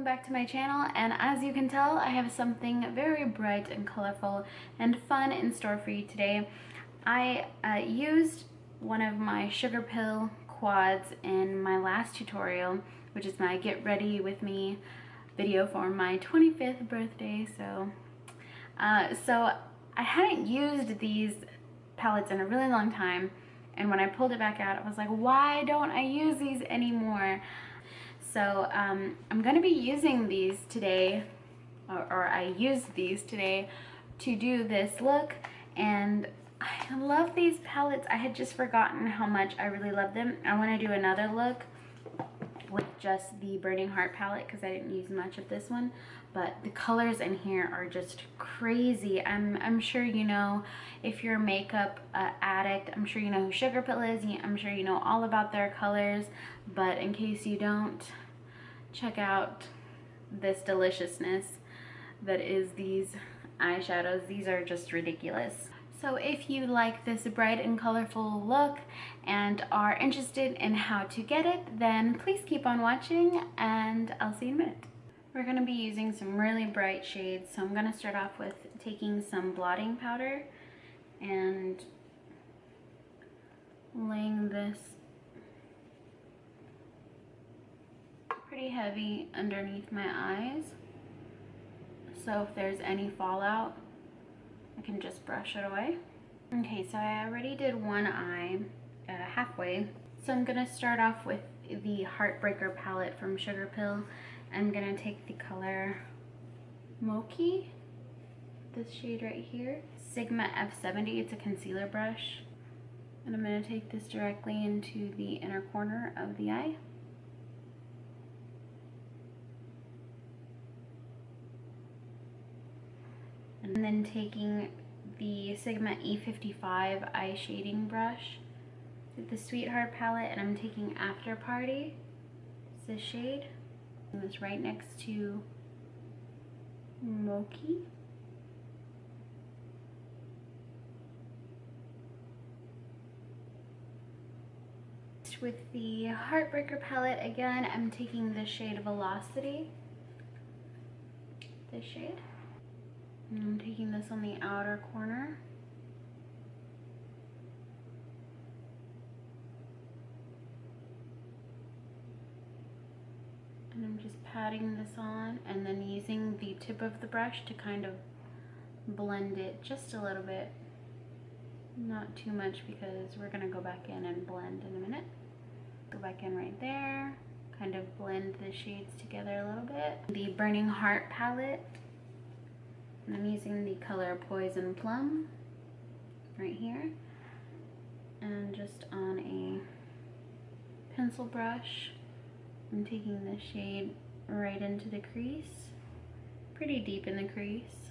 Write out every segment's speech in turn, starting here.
Welcome back to my channel, and as you can tell, I have something very bright and colorful and fun in store for you today. I used one of my Sugarpill quads in my last tutorial, which is my get ready with me video for my 25th birthday. So I hadn't used these palettes in a really long time, and when I pulled it back out, I was like, why don't I use these anymore? So I'm going to be using these today, or I used these today to do this look, and I love these palettes. I had just forgotten how much I really love them. I want to do another look with just the Burning Heart palette because I didn't use much of this one, but the colors in here are just crazy. I'm sure you know, if you're a makeup addict, I'm sure you know who Sugarpill is. I'm sure you know all about their colors, but in case you don't, check out this deliciousness that is these eyeshadows. These are just ridiculous. So if you like this bright and colorful look and are interested in how to get it, then please keep on watching, and I'll see you in a minute. We're going to be using some really bright shades, so I'm going to start off with taking some blotting powder and laying this pretty heavy underneath my eyes, so if there's any fallout, I can just brush it away. Okay, so I already did one eye halfway. So I'm gonna start off with the Heartbreaker palette from Sugarpill. I'm gonna take the color Mochi, this shade right here, Sigma F70, it's a concealer brush. And I'm gonna take this directly into the inner corner of the eye. And then taking the Sigma E55 eye shading brush with the Sweetheart palette, and I'm taking Afterparty, it's this shade, and this right next to Mochi. With the Heartbreaker palette, again, I'm taking the shade Velocity, this shade. And I'm taking this on the outer corner. And I'm just patting this on and then using the tip of the brush to kind of blend it just a little bit. Not too much because we're gonna go back in and blend in a minute. Go back in right there, kind of blend the shades together a little bit. The Burning Heart palette. And I'm using the color Poison Plum right here, and just on a pencil brush, I'm taking this shade right into the crease, pretty deep in the crease,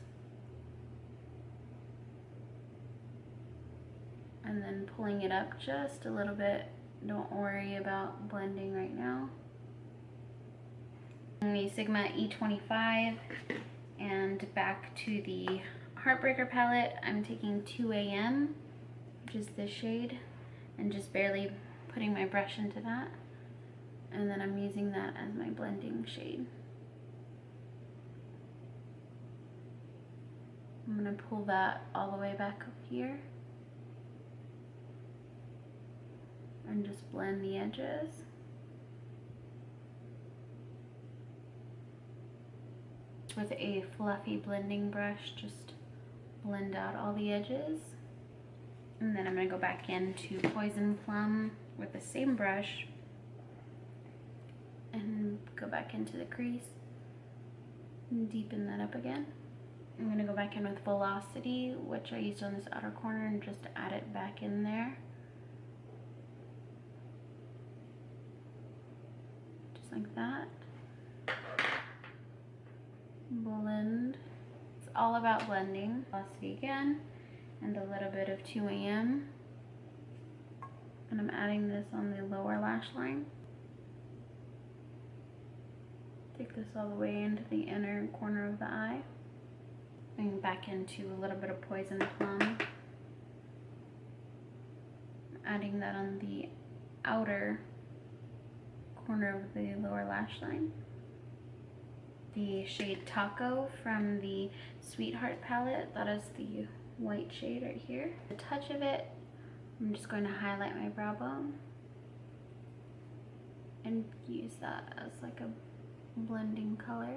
and then pulling it up just a little bit. Don't worry about blending right now. And the Sigma E25, and back to the Heartbreaker palette, I'm taking 2 AM, which is this shade, and just barely putting my brush into that. And then I'm using that as my blending shade. I'm gonna pull that all the way back up here and just blend the edges. With a fluffy blending brush, just blend out all the edges. And then I'm gonna go back into Poison Plum with the same brush and go back into the crease and deepen that up again. I'm gonna go back in with Velocity, which I used on this outer corner, and just add it back in there. Just like that. Blend. It's all about blending. Velocity again, and a little bit of 2 AM. And I'm adding this on the lower lash line. Take this all the way into the inner corner of the eye. Going back into a little bit of Poison Plum. Adding that on the outer corner of the lower lash line. the shade Tako from the Sweetheart palette. That is the white shade right here. A touch of it. I'm just going to highlight my brow bone and use that as like a blending color.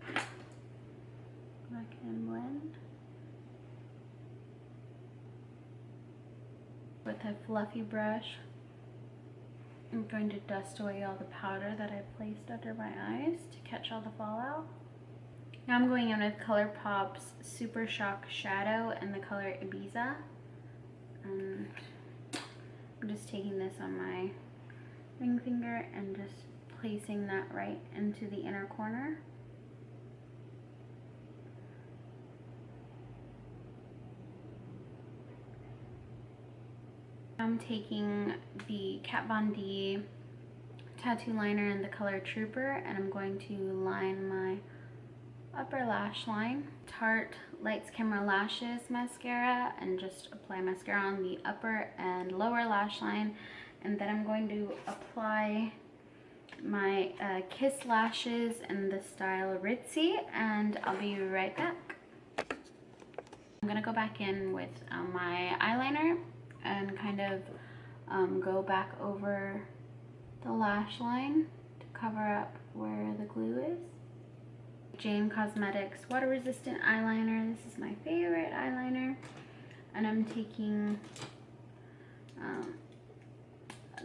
I can blend with a fluffy brush. I'm going to dust away all the powder that I placed under my eyes to catch all the fallout. Now I'm going in with Colourpop's Super Shock Shadow in the color Ibiza. And I'm just taking this on my ring finger and just placing that right into the inner corner. I'm taking the Kat Von D tattoo liner in the color Trooper, and I'm going to line my upper lash line. Tarte Lights Camera Lashes mascara, and just apply mascara on the upper and lower lash line. And then I'm going to apply my Kiss lashes in the style Ritzy, and I'll be right back. I'm gonna go back in with my eyeliner and kind of go back over the lash line to cover up where the glue is. Jane Cosmetics water resistant eyeliner. This is my favorite eyeliner, and I'm taking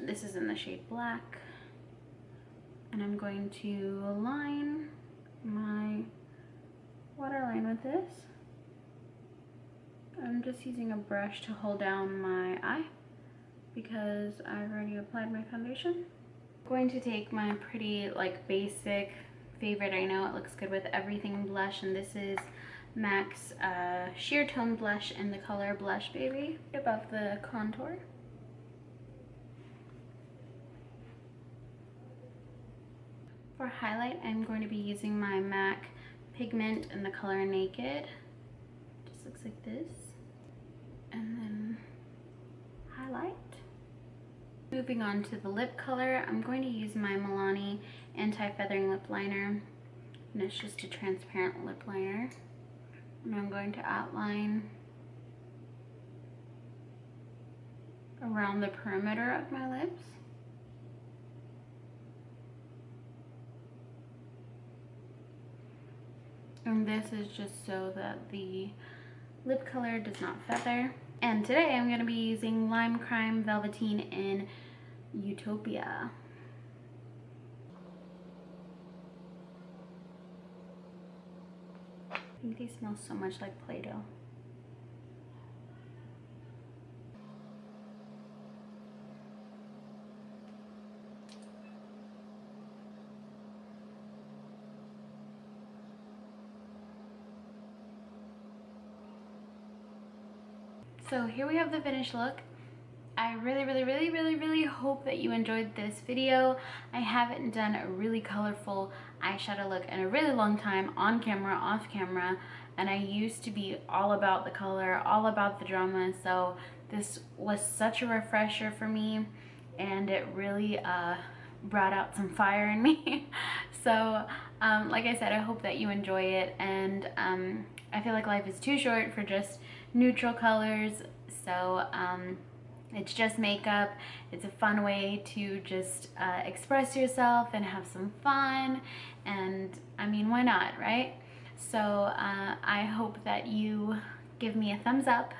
this is in the shade Black, and I'm going to line my waterline with this. I'm just using a brush to hold down my eye because I've already applied my foundation. I'm going to take my pretty like basic favorite, I know it looks good with everything, blush, and this is MAC's Sheertone blush in the color Blushbaby above the contour. For highlight, I'm going to be using my MAC Pigment in the color Naked. Just looks like this. And then highlight. Moving on to the lip color, I'm going to use my Milani Anti-Feathering Lip Liner, and it's just a transparent lip liner. And I'm going to outline around the perimeter of my lips. And this is just so that the lip color does not feather. And today I'm going to be using Lime Crime Velvetine in Utopia. I think they smell so much like Play-Doh. So here we have the finished look. I really hope that you enjoyed this video. I haven't done a really colorful eyeshadow look in a really long time, on camera, off camera, and I used to be all about the color, all about the drama, so this was such a refresher for me, and it really brought out some fire in me. So like I said, I hope that you enjoy it, and I feel like life is too short for just neutral colors, so it's just makeup. It's a fun way to just express yourself and have some fun, and I mean, why not, right? So I hope that you give me a thumbs up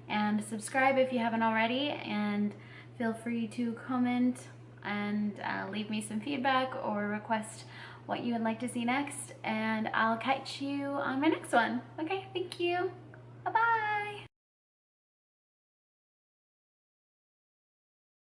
and subscribe if you haven't already, and feel free to comment and leave me some feedback or request what you would like to see next, and I'll catch you on my next one. Okay, thank you. Bye-bye.